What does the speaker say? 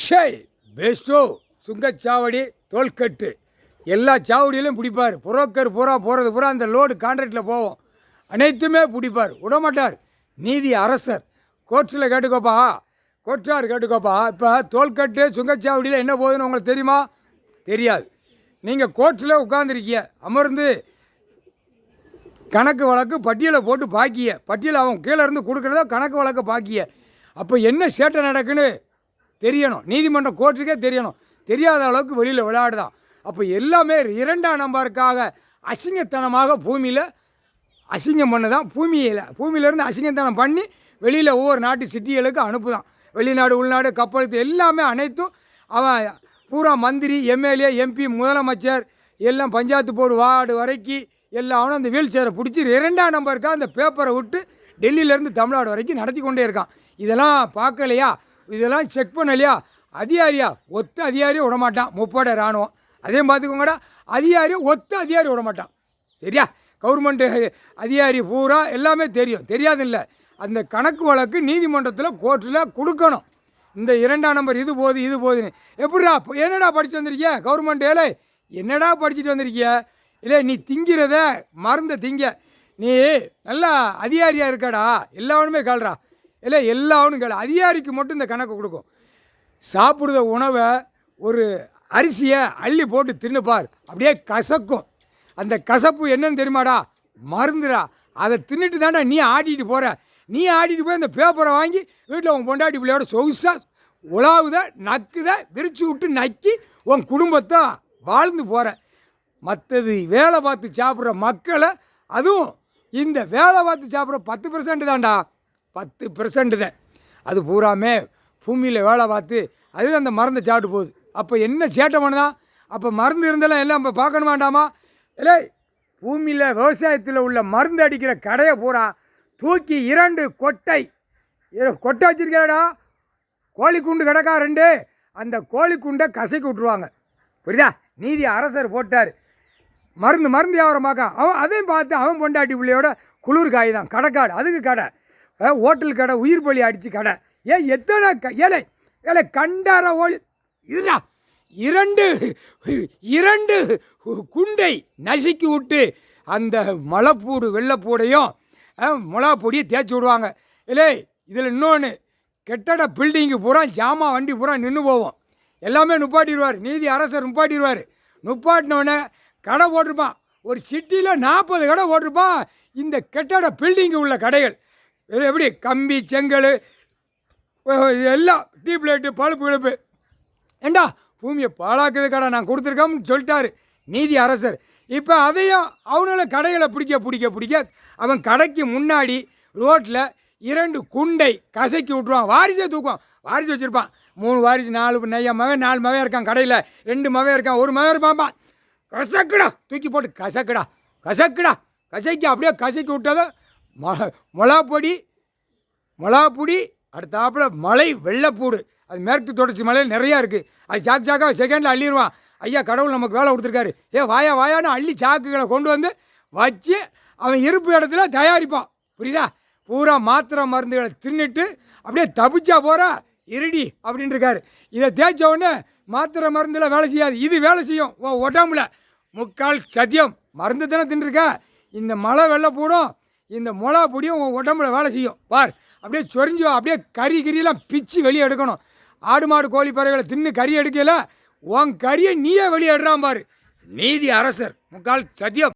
Akshay Bairstow சுங்கச்சாவடி தோல்கட்டு எல்லா சாவடியிலையும் பிடிப்பார். Broker பூரா போகிறது பூரா அந்த லோடு கான்ட்ராக்டில் போவோம். அனைத்துமே பிடிப்பார், விடமாட்டார். நீதி அரசர். கோர்ட்டில் கேட்டுக்கோப்பா, கோர்ட்டார் கேட்டுக்கோப்பா. இப்போ தோல்கட்டு சுங்கச்சாவடியில் என்ன போகுதுன்னு உங்களுக்கு தெரியுமா? தெரியாது. நீங்கள் கோர்ட்டில் உட்காந்துருக்கிய அமர்ந்து கணக்கு வழக்கு பட்டியலை போட்டு பாக்கிய, பட்டியலை அவன் கீழே இருந்து கொடுக்குறத கணக்கு வழக்கு பாக்கிய. அப்போ என்ன சேட்டை நடக்குன்னு தெரியணும். நீதிமன்றம் கோர்ட்டுக்கே தெரியணும். தெரியாத அளவுக்கு வெளியில் விளையாடுதான். அப்போ எல்லாமே 2ஆம் நம்பருக்காக அசிங்கத்தனமாக பூமியில் அசிங்கம் பண்ணுதான். பூமியிலேருந்து அசிங்கத்தனம் பண்ணி வெளியில் ஒவ்வொரு நாட்டு சிட்டிகளுக்கு அனுப்புதான். வெளிநாடு உள்நாடு கப்பலுக்கு எல்லாமே அனைத்தும் அவன் பூரா மந்திரி எம்எல்ஏ எம்பி முதலமைச்சர் எல்லாம் பஞ்சாயத்து போர்டு வார்டு வரைக்கும் எல்லாரும் அந்த வீல் சேரை பிடிச்சி 2ஆம் நம்பருக்காக அந்த பேப்பரை விட்டு டெல்லியிலேருந்து தமிழ்நாடு வரைக்கும் நடத்தி கொண்டே இருக்கான். இதெல்லாம் பார்க்கலையா? இதெல்லாம் செக் பண்ணலையா? அதிகாரியா ஒத்த அதிகாரியும் விடமாட்டான். முப்படை இராணுவம் அதே பார்த்துக்கோங்கடா. அதிகாரியை ஒத்த அதிகாரி விடமாட்டான். சரியா? கவர்மெண்ட்டு அதிகாரி பூரா எல்லாமே தெரியும். தெரியாது இல்லை. அந்த கணக்கு வழக்கு நீதிமன்றத்தில் கோர்ட்டில் கொடுக்கணும். இந்த 2ஆம் நம்பர் இது போகுது இது போகுதுன்னு எப்படிடா என்னடா படித்து வந்திருக்கிய? கவர்மெண்ட் ஏழை என்னடா படிச்சுட்டு வந்திருக்கிய? இல்லை நீ திங்கிறத மருந்தை திங்க. நீ நல்லா அதிகாரியாக இருக்காடா. எல்லாவனுமே கேள்றா. இல்லை எல்லாவனும் கேளு. அதிகாரிக்கு மட்டும் இந்த கணக்கு கொடுக்கும். சாப்பிடுற உணவை ஒரு அரிசியை அள்ளி போட்டு தின்னுப்பார், அப்படியே கசக்கும். அந்த கசப்பு என்னன்னு தெரியுமாடா? மருந்துடா. அதை தின்னுட்டு தாண்டா நீ ஆட்டிகிட்டு போகிற. நீ ஆட்டிகிட்டு போய் அந்த பேப்பரை வாங்கி வீட்டில் உன் பொண்டாட்டி பிள்ளையோட சொகுசாக உலாவுத நக்குத விரிச்சு விட்டு நக்கி உன் குடும்பத்தை வாழ்ந்து போகிற. மற்றது வேலை பார்த்து சாப்பிட்ற மக்களை, அதுவும் இந்த வேலை பார்த்து சாப்பிட்ற 10% தான்டா. 10% தான். அது பூராமே பூமியில் வேலை பார்த்து அது அந்த மருந்தை சாப்பிட்டு போகுது. அப்போ என்ன சேட்டை பண்ணுதான்? அப்போ மருந்து இருந்தாலும் எல்லாம் இப்போ பார்க்கணும் வேண்டாமா? இல்லை, பூமியில் விவசாயத்தில் உள்ள மருந்து அடிக்கிற கடையை பூரா தூக்கி 2 கொட்டை வச்சுருக்கேடா. கோழிக்குண்டு கிடக்கா 2. அந்த கோழிக்குண்டை கசக்கி விட்ருவாங்க. புரியுதா? நீதி அரசர் போட்டார். மருந்து வியாபாரமாக்கா. அவன் அதையும் பார்த்து அவன் பொண்டாட்டி பிள்ளையோட குளிர் காய் தான் கடைக்காடு. அதுக்கு கடை, ஹோட்டல் கடை, உயிர் பலி அடித்து கடை. எத்தனை ஏழை கண்டார ஓடி இதுடா. 2 குண்டை நசுக்கி விட்டு அந்த மலைப்பூடு வெள்ளைப்பூடையும் மிளகா பொடியை தேய்ச்சி விடுவாங்க. இல்லை, இதில் இன்னொன்று, கெட்டட பில்டிங்கு பூரா ஜாமான் வண்டி பூரா நின்று போவோம். எல்லாமே நுப்பாட்டிடுவார். நீதி அரசர் நுப்பாட்டிடுவார். நுப்பாட்டினோடனே கடை போட்டிருப்பான். ஒரு சிட்டியில் 40 கடை போட்டிருப்பான். இந்த கெட்டட பில்டிங்கு உள்ள கடைகள் எப்படி கம்பி செங்கல் எல்லாம் டியூப்லைட்டு பழுப்பு கிழப்பு. ஏண்டா பூமியை பாழாக்குது கடை நான் கொடுத்துருக்கோம்னு சொல்லிட்டாரு நீதி அரசர். இப்போ அதையும் அவனால கடைகளை பிடிக்க அவன் கடைக்கு முன்னாடி ரோட்டில் 2 குண்டை கசக்கி விட்ருவான். வாரிசை தூக்குவான். வாரிசு வச்சுருப்பான். 3 வாரிசு 4 நையா மகன் 4 மகன் இருக்கான். கடையில் 2 மகன் இருக்கான். 1 மகன் இருப்பான். கசக்குடா தூக்கி போட்டு கசக்கி அப்படியே கசக்கி விட்டதும் மிளகாப்பொடி அடுத்தாப்புல மலை வெள்ளைப்பூடு. அது மேற்கு தொடர்ச்சி மலையில் நிறையா இருக்குது. அது சாக்காக செகண்டில் அள்ளிடுவான். ஐயா கடவுள் நமக்கு வேலை கொடுத்துருக்காரு. வாயான்னு அள்ளி சாக்குகளை கொண்டு வந்து வச்சு அவன் இருப்பு இடத்துல தயாரிப்பான். புரியுதா? பூரா மாத்திரை மருந்துகளை தின்னுட்டு அப்படியே தப்பிச்சா போகிறா இருடி அப்படின்னு இருக்காரு. இதை தேய்ச்ச உடனே மாத்திரை மருந்தில் வேலை செய்யாது. இது வேலை செய்யும். உடம்புல 3/4 சத்தியம் மருந்து தானே தின்னுருக்க. இந்த மலை வெள்ளைப்பூடும் இந்த மிளகா பொடியும் உன் உடம்புல வேலை செய்யும். பார், அப்படியே சொரிஞ்சு அப்படியே கறியெல்லாம் பிச்சு வெளியே எடுக்கணும். ஆடு மாடு கோழி பறவைகளை தின்னு கறி எடுக்கல, உன் கறியை நீயே வெளியே எடுறான் பாரு. நீதி அரசர் 3/4 சத்தியம்.